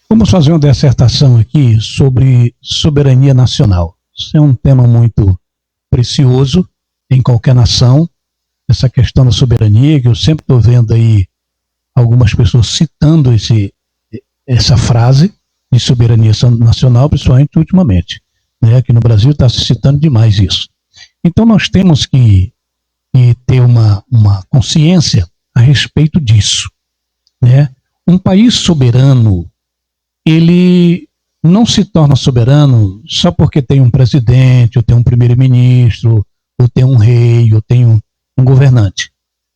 Vamos fazer uma dissertação aqui sobre soberania nacional. Isso é um tema muito precioso em qualquer nação, essa questão da soberania, que eu sempre estou vendo aí algumas pessoas citando essa frase de soberania nacional, principalmente ultimamente. Aqui no Brasil está se citando demais isso. Então nós temos que ter uma consciência a respeito disso. Um país soberano, ele não se torna soberano só porque tem um presidente, ou tem um primeiro-ministro, ou tem um rei, ou tem um governante.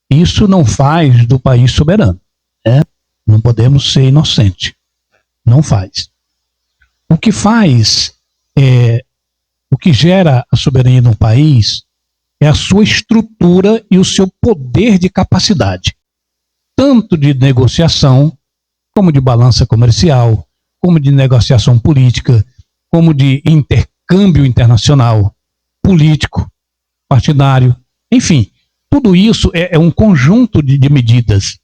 Isso não faz do país soberano. Não podemos ser inocentes. Não faz. O que faz, o que gera a soberania de um país é a sua estrutura e o seu poder de capacidade, tanto de negociação, como de balança comercial, como de negociação política, como de intercâmbio internacional, político, partidário, enfim, tudo isso é um conjunto de medidas,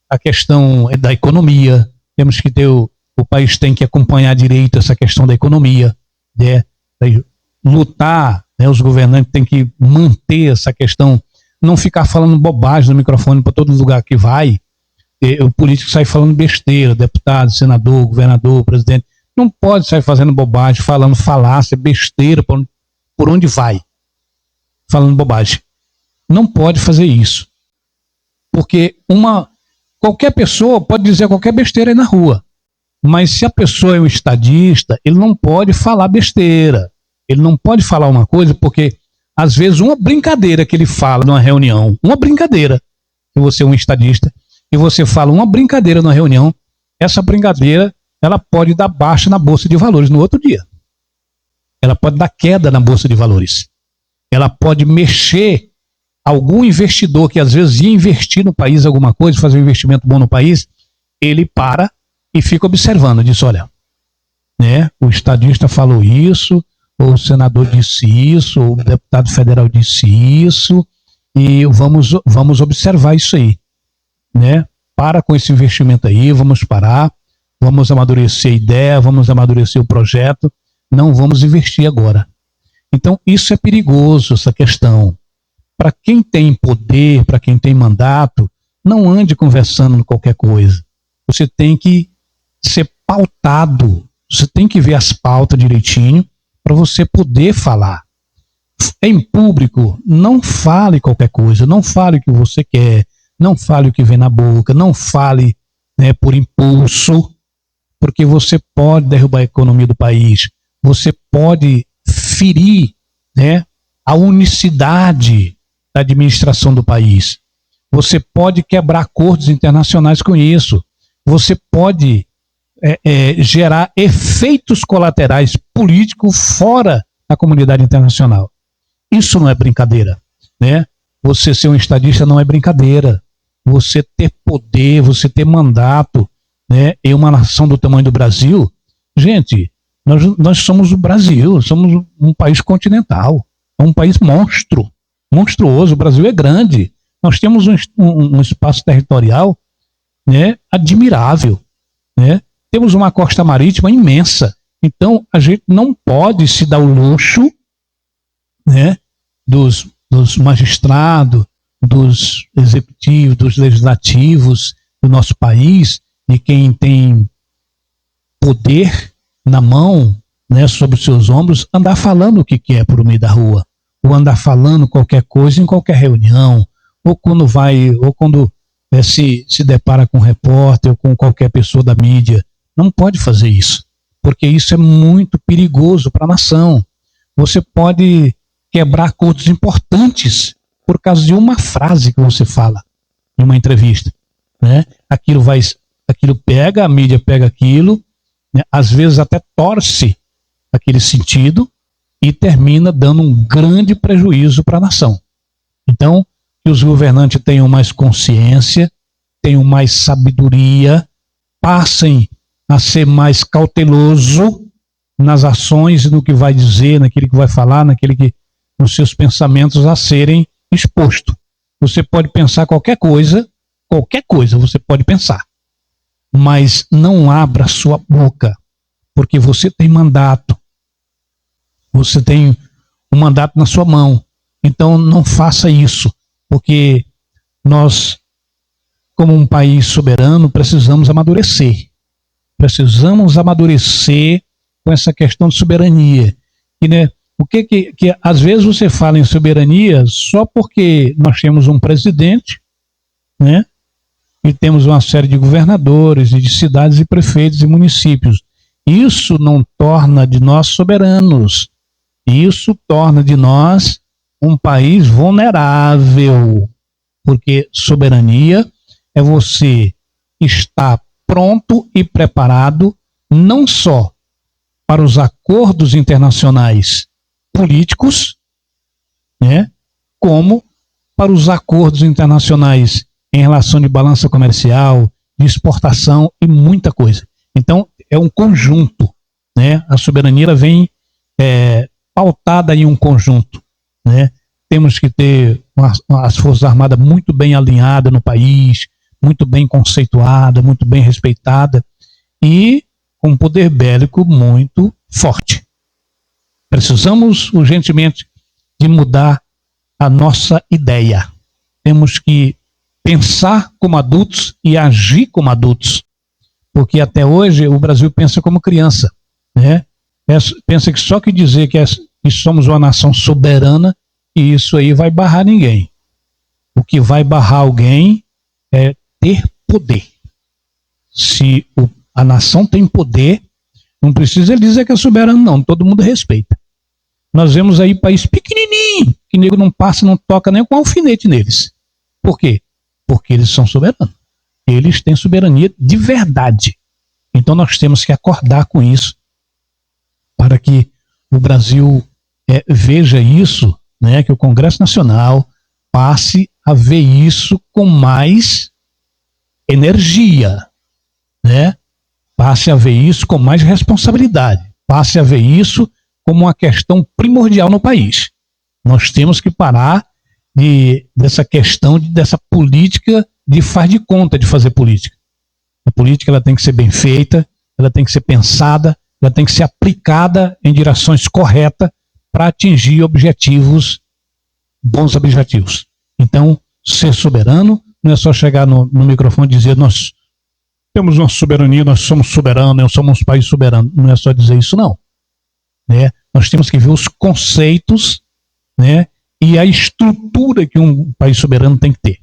A questão é da economia, temos que ter o país tem que acompanhar direito essa questão da economia, lutar, os governantes têm que manter essa questão, não ficar falando bobagem no microfone para todo lugar que vai. O político sai falando besteira, deputado, senador, governador, presidente, não pode sair fazendo bobagem, falando falácia, besteira, por onde vai, falando bobagem. Não pode fazer isso, porque qualquer pessoa pode dizer qualquer besteira aí na rua, mas se a pessoa é um estadista, ele não pode falar besteira, ele não pode falar uma coisa, porque às vezes uma brincadeira que ele fala numa reunião, uma brincadeira, se você é um estadista, e você fala uma brincadeira na reunião, essa brincadeira, ela pode dar baixa na Bolsa de Valores no outro dia. Ela pode dar queda na Bolsa de Valores. Ela pode mexer algum investidor que às vezes ia investir no país alguma coisa, fazer um investimento bom no país, ele para e fica observando, diz, olha, o estadista falou isso, ou o senador disse isso, ou o deputado federal disse isso, e vamos observar isso aí. Para com esse investimento aí, vamos parar, vamos amadurecer a ideia, vamos amadurecer o projeto, não vamos investir agora. Então isso é perigoso, essa questão. Para quem tem poder, para quem tem mandato, não ande conversando qualquer coisa. Você tem que ser pautado, você tem que ver as pautas direitinho para você poder falar. Em público, não fale qualquer coisa, não fale o que você quer, não fale o que vem na boca, não fale por impulso, porque você pode derrubar a economia do país, você pode ferir a unicidade da administração do país, você pode quebrar acordos internacionais com isso, você pode gerar efeitos colaterais políticos fora da comunidade internacional. Isso não é brincadeira. Você ser um estadista não é brincadeira. Você ter poder, você ter mandato, em uma nação do tamanho do Brasil, gente, nós somos o Brasil, somos um país continental, é um país monstruoso, o Brasil é grande, nós temos um espaço territorial admirável, temos uma costa marítima imensa, então a gente não pode se dar o luxo dos magistrados, dos executivos, dos legislativos do nosso país, de quem tem poder na mão, sobre os seus ombros, andar falando o que quer por meio da rua, ou andar falando qualquer coisa em qualquer reunião, ou quando se depara com um repórter ou com qualquer pessoa da mídia. Não pode fazer isso, porque isso é muito perigoso para a nação. Você pode quebrar acordos importantes por causa de uma frase que você fala em uma entrevista. Aquilo pega, a mídia pega aquilo, às vezes até torce aquele sentido e termina dando um grande prejuízo para a nação. Então, que os governantes tenham mais consciência, tenham mais sabedoria, passem a ser mais cauteloso nas ações, no que vai dizer, naquilo que vai falar, nos seus pensamentos a serem expostos. Você pode pensar qualquer coisa você pode pensar. mas não abra sua boca, porque você tem mandato. Você tem um mandato na sua mão. Então não faça isso, porque nós, como um país soberano, precisamos amadurecer. Precisamos amadurecer com essa questão de soberania. E, né, o que às vezes você fala em soberania só porque nós temos um presidente, né? E temos uma série de governadores e de cidades e prefeitos e municípios. Isso não torna de nós soberanos. Isso torna de nós um país vulnerável. Porque soberania é você estar pronto e preparado não só para os acordos internacionais políticos, né, como para os acordos internacionais em relação de balança comercial, de exportação e muita coisa. Então, é um conjunto, né? A soberania ela vem pautada em um conjunto, né? Temos que ter as Forças Armadas muito bem alinhadas no país, muito bem conceituada, muito bem respeitada e com um poder bélico muito forte. Precisamos urgentemente de mudar a nossa ideia. Temos que pensar como adultos e agir como adultos, porque até hoje o Brasil pensa como criança, né? Pensa que só que dizer que somos uma nação soberana, e isso aí vai barrar ninguém. O que vai barrar alguém é ter poder. Se a nação tem poder, não precisa ele dizer que é soberano, não. Todo mundo respeita. Nós vemos aí país pequenininho, que nego não passa, não toca nem com alfinete neles. Por quê? Porque eles são soberanos. Eles têm soberania de verdade. Então nós temos que acordar com isso para que o Brasil veja isso, né, que o Congresso Nacional passe a ver isso com mais energia, né? Passe a ver isso com mais responsabilidade, passe a ver isso como uma questão primordial no país. Nós temos que parar dessa questão, dessa política de faz de conta de fazer política. A política ela tem que ser bem feita, ela tem que ser pensada, ela tem que ser aplicada em direções corretas para atingir bons objetivos. Então, ser soberano não é só chegar no microfone e dizer nós temos nossa soberania, nós somos soberanos, nós somos um país soberano. Não é só dizer isso, não. Né? Nós temos que ver os conceitos, né, e a estrutura que um país soberano tem que ter.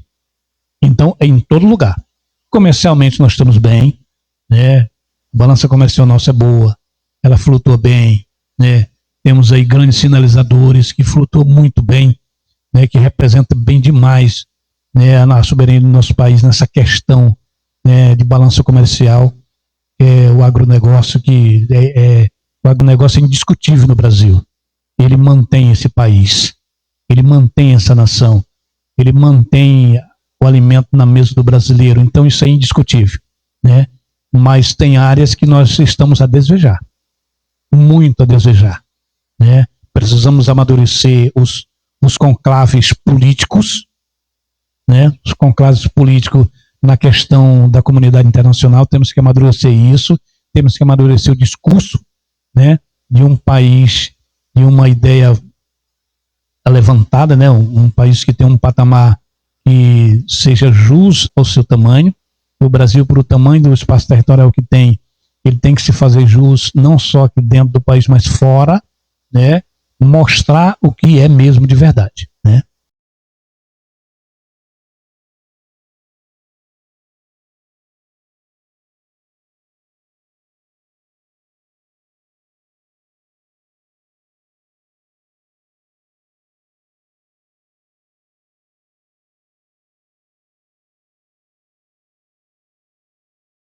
Então, é em todo lugar. Comercialmente nós estamos bem, né? A balança comercial nossa é boa, ela flutua bem, né? Temos aí grandes sinalizadores que flutuam muito bem, né? Que representam bem demais, né, a soberania do nosso país nessa questão, né, de balança comercial. O agronegócio o agronegócio é indiscutível no Brasil. Ele mantém esse país, ele mantém essa nação, ele mantém o alimento na mesa do brasileiro. Então isso é indiscutível, né? Mas tem áreas que nós estamos a desejar, muito a desejar, né? Precisamos amadurecer os conclaves políticos, né? Os conclaves políticos na questão da comunidade internacional, temos que amadurecer isso, temos que amadurecer o discurso, né, de um país, de uma ideia levantada, né, um país que tem um patamar que seja jus ao seu tamanho. O Brasil, por o tamanho do espaço territorial que tem, ele tem que se fazer jus não só aqui dentro do país, mas fora, né, mostrar o que é mesmo de verdade.